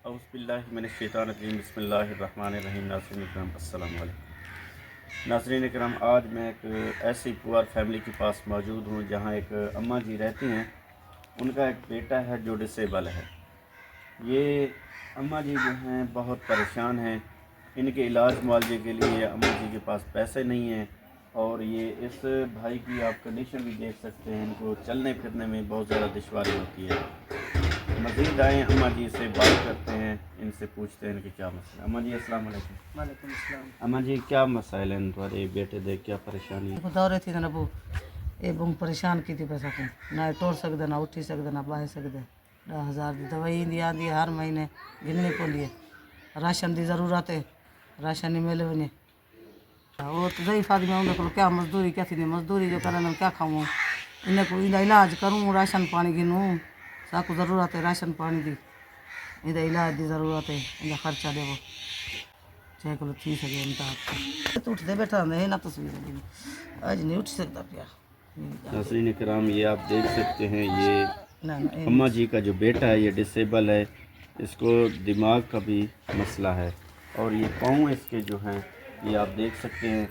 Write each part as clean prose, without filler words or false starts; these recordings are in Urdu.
اعوذ باللہ من الشیطان الرجیم بسم اللہ الرحمن الرحیم۔ ناظرین اکرام السلام علیکم۔ ناظرین اکرام، آج میں ایک ایسی پوئر فیملی کے پاس موجود ہوں جہاں ایک اماں جی رہتی ہیں۔ ان کا ایک بیٹا ہے جو ڈسیبل ہے۔ یہ اماں جی جو ہیں بہت پریشان ہیں۔ ان کے علاج معالجے کے لیے اماں جی کے پاس پیسے نہیں ہیں، اور یہ اس بھائی کی آپ کنڈیشن بھی دیکھ سکتے ہیں۔ ان کو چلنے پھرنے میں بہت زیادہ دشواری ہوتی ہے۔ مزید آئیں اماں جی سے بات کرتے ہیں، ان سے پوچھتے ہیں ان کے کیا مسئلہ ہے۔ اماں جی السلام علیکم۔ وعلیکم السلام۔ اماں جی کیا مسائل ہیں تھوڑے بیٹے دے، کیا پریشانی ہے؟ دورے تھی نا یہ بہت پریشان کی تھی پیسہ کو نہ ٹور سکتے نہ اٹھی سکتے نہ باہر سکتے۔ 10,000 دی دوائی آتی ہر مہینے گننے کو لیے، راشن دی ضرورت ہے، راشن نہیں ملے انہیں۔ وہ تو ضعیف آدمی ہوں کو کیا مزدوری کیا تھی مزدوری جو کرنا کیا کھاؤں، انہیں کو علاج کروں، راشن پانی گنوں، سب کو ضرورت ہے راشن پانی دی، یہ علاج دی ضرورت ہے، ان خرچہ دے وہ چاہے کو تھی سکے انتا تو اٹھتے بیٹھا ہے نا تصویر آج نہیں اٹھ سکتا پیا۔ ناظرین کرام، یہ آپ دیکھ سکتے ہیں، یہ اماں جی کا جو بیٹا ہے یہ ڈسیبل ہے، اس کو دماغ کا بھی مسئلہ ہے، اور یہ پاؤں اس کے جو ہیں یہ آپ دیکھ سکتے ہیں،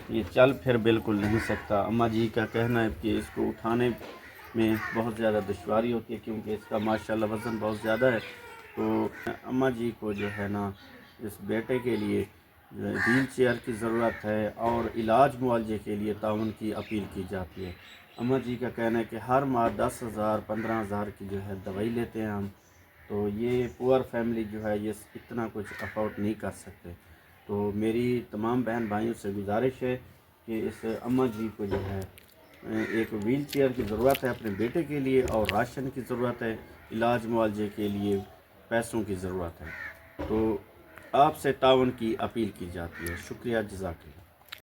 یہ چل پھر بالکل نہیں سکتا۔ اماں جی کا کہنا ہے کہ اس کو اٹھانے میں بہت زیادہ دشواری ہوتی ہے، کیونکہ اس کا ماشاءاللہ وزن بہت زیادہ ہے۔ تو اماں جی کو جو ہے نا اس بیٹے کے لیے ویل چیئر کی ضرورت ہے، اور علاج معالجے کے لیے تعاون کی اپیل کی جاتی ہے۔ اماں جی کا کہنا ہے کہ ہر ماہ 10,000 15,000 کی جو ہے دوائی لیتے ہیں ہم، تو یہ پور فیملی جو ہے یہ اتنا کچھ افورڈ نہیں کر سکتے۔ تو میری تمام بہن بھائیوں سے گزارش ہے کہ اس اماں جی کو جو ہے ایک ویل چیئر کی ضرورت ہے اپنے بیٹے کے لیے، اور راشن کی ضرورت ہے، علاج معالجے کے لیے پیسوں کی ضرورت ہے۔ تو آپ سے تعاون کی اپیل کی جاتی ہے۔ شکریہ، جزاک اللہ۔